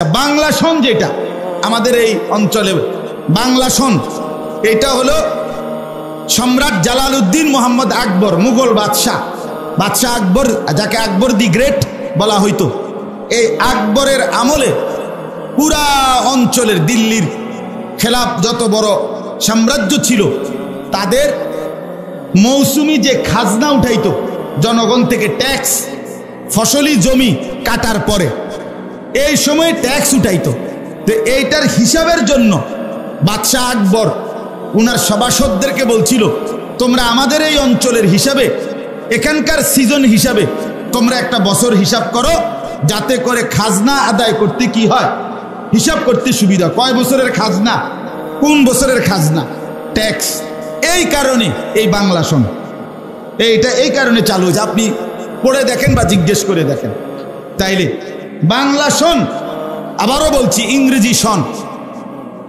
বাংলা সন যেটা আমাদের এই অঞ্চলে বাংলা সন, এটা হলো সম্রাট জালালউদ্দিন মোহাম্মদ আকবর, মুঘল বাদশাহ আকবর, যাকে আকবর দি গ্রেট বলা হইতো। এই আকবরের আমলে পুরা অঞ্চলের দিল্লির খেলাফ যত বড় সাম্রাজ্য ছিল তাদের মৌসুমি যে খাজনা উঠাইতো জনগণ থেকে, ট্যাক্স, ফসলি জমি কাটার পরে এই সময় ট্যাক্স উঠাইতো। তো এইটার হিসাবের জন্য বাদশাহ আকবর উনার সভাসদদেরকে বলছিল, তোমরা আমাদের এই অঞ্চলের হিসাবে, এখানকার সিজন হিসাবে তোমরা একটা বছর হিসাব করো, যাতে করে খাজনা আদায় করতে কি হয়, হিসাব করতে সুবিধা। কয় বছরের খাজনা, কোন বছরের খাজনা, ট্যাক্স। এই কারণে এই বাংলা সন এইটা এই কারণে চালু হয়েছে। আপনি পড়ে দেখেন বা জিজ্ঞেস করে দেখেন। তাইলে বাংলা সন, আবারও বলছি ইংরেজি সন,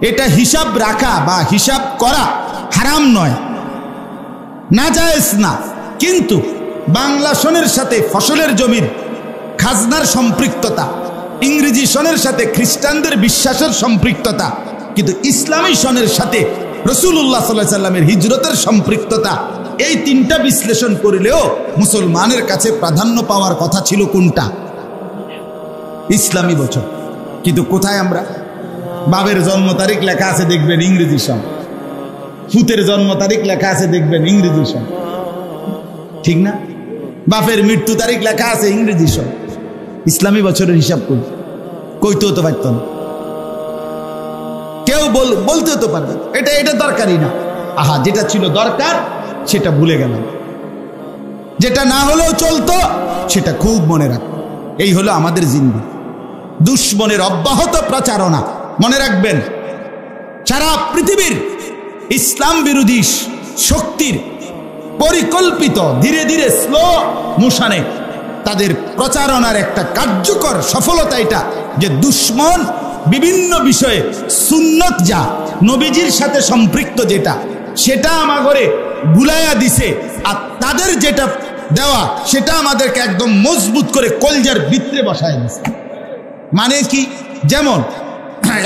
এটা হিসাব রাখা বা হিসাব করা হারাম নয়, নাজায়েজ না, কিন্তু বাংলা সনের সাথে ফসলের জমির খাজনার সম্পৃক্ততা, ইংরেজি সনের সাথে খ্রিস্টানদের বিশ্বাসের সম্পৃক্ততা, কিন্তু ইসলামী সনের সাথে রাসূলুল্লাহ সাল্লাল্লাহু আলাইহি ওয়াসাল্লামের হিজরতের সম্পৃক্ততা, এই তিনটা বিশ্লেষণ করলেও মুসলমানের কাছে প্রাধান্য পাওয়ার কথা ছিল কোনটা? ইসলামী বছর। কিন্তু কোথায় আমরা? বাবের জন্ম তারিখ লেখা আছে দেখবেন ইংরেজি সন, ফুতের জন্ম তারিখ লেখা আছে দেখবেন ইংরেজি সন, ঠিক না? বাপের মৃত্যু তারিখ লেখা আছে ইংরেজি সন। ইসলামী বছরের হিসাব করি, কইতেও তো পারত না, কেউ বলতেও তো পারবে এটা দরকারই না। আহা, যেটা ছিল দরকার সেটা ভুলে গেলাম, যেটা না হলেও চলতো সেটা খুব মনে রাখবো। এই হলো আমাদের জিন্দেগি। দুশ্মনের অব্যাহত প্রচারণা, মনে রাখবেন, সারা পৃথিবীর ইসলাম বিরোধী শক্তির পরিকল্পিত ধীরে ধীরে স্লো মোশনে তাদের প্রচারণার একটা কার্যকর সফলতা এটা, যে দুশ্মন বিভিন্ন বিষয়ে সুন্নত যা নবীজির সাথে সম্পৃক্ত যেটা, সেটা আমাগরে ভুলাইয়া দিছে, আর তাদের যেটা দেওয়া সেটা আমাদেরকে একদম মজবুত করে কলজার ভিতরে বসায় দিছে। মানে কি? যেমন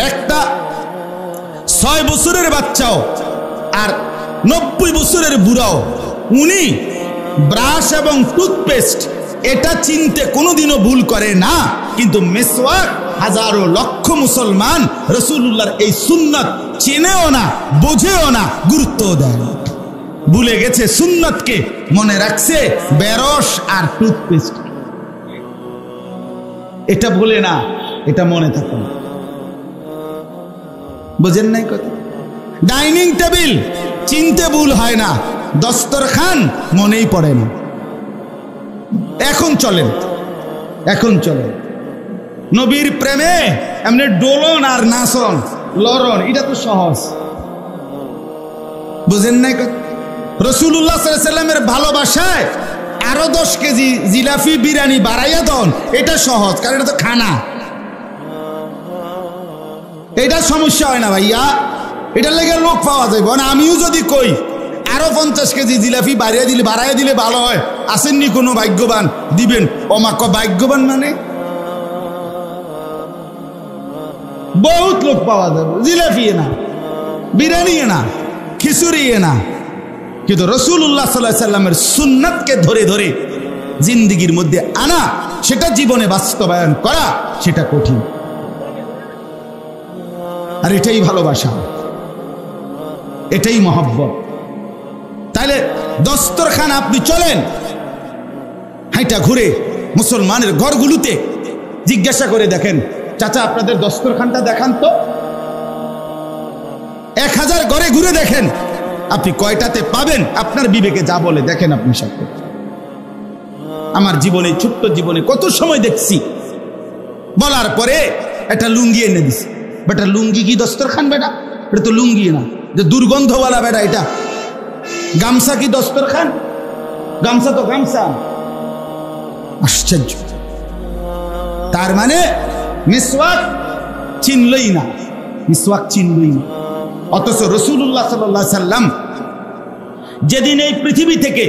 একটা 6 বছরের বাচ্চাও আর 90 বছরের বুড়াও, উনি ব্রাশ এবং টুথপেস্ট এটা চিনতে কোনোদিনও ভুল করে না, কিন্তু মেসওয়াক হাজারো লক্ষ মুসলমান রাসূলুল্লাহর এই সুন্নাত চেনেও না, বোঝেও না, গুরুত্বও দেয় না, ভুলে গেছে সুন্নাতকে, মনে রাখছে ব্রাশ আর টুথপেস্ট। এটা ভুলে না, এটা মনে থাকে না, বোঝেন নাই কথা? ডাইনিং টেবিল চিনতে ভুল হয় না, দস্তরখান মনেই পড়ে না। এখন চলেন নবীর প্রেমে এমনি ডোলন আর নাচন লরণ, এটা তো সহজ, বুঝেন নাই কথা? রাসূলুল্লাহ সাল্লাল্লাহু আলাইহি ওয়াসাল্লামের ভালোবাসায় আরো 10 কেজি জিলাপি বিরিয়ানি বাড়াইয়া দেন, এটা সহজ, কারণ এটা তো খানা, এটা সমস্যা হয় না ভাইয়া, এটার লেগে লোক পাওয়া যাবে না। আমিও যদি কই আরো 50 কেজি জিলাপি বাড়াইয়া দিলে ভালো হয়, আসেননি কোনো ভাগ্যবান দিবেন, অমাক ভাগ্যবান মানে বহুত লোক পাওয়া যাবে, জিলাপি না, বিরিয়ানি না, খিচুড়ি না, কিন্তু রাসূলুল্লাহ সাল্লাল্লাহু আলাইহি ওয়াসাল্লামের সুন্নাতকে ধরে ধরে জিন্দেগির মধ্যে আনা, সেটা জীবনে বাস্তবায়ন করা, সেটা কঠিন। আর এটাই ভালোবাসা, এটাই মহব্বত। তাহলে দস্তরখান আপনি চলেন, হাইটা ঘুরে মুসলমানের ঘরগুলোতে জিজ্ঞাসা করে দেখেন, চাচা আপনাদের দস্তরখানটা দেখান তো, 1000 ঘরে ঘুরে দেখেন, আপনি কয়টাতে পাবেন? আপনার বিবেকে যা বলে দেখেন আপনি সব। আমার জীবনে, ছোট্ট জীবনে কত সময় দেখছি, বলার পরে একটা লুঙ্গি এনে দিছি, বেটা লুঙ্গি কি দস্তরখান? বেটা এটা তো লুঙ্গি না, যে দুর্গন্ধওয়ালা বেটা, এটা গামছা কি দস্তরখান? গামছা তো গামছা। আশ্চর্য! তার মানে মিসওয়াক চিনলই না, অথচ রাসূলুল্লাহ সাল্লাল্লাহু আলাইহি ওয়াসাল্লাম যেদিন এই পৃথিবী থেকে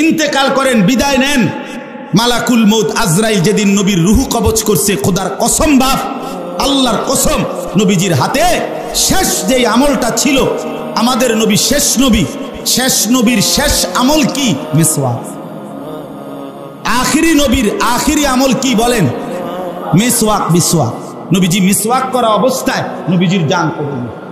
ইন্তেকাল করেন, বিদায় নেন, মালাকুল মউত আজরাইল যেদিন নবীর রূহ কবজ করছে, খোদার কসম বাপ, আল্লাহর কসম, নবীজির হাতে শেষ যেই আমলটা ছিল, আমাদের নবী শেষ নবী, শেষ নবীর শেষ আমল কি? মিসওয়াক। আখিরি নবীর আখিরি আমল কি বলেন? মিসওয়াক। মিসওয়াক। নবীজি মিসওয়াক করা অবস্থায় নবীজির জান কবুল।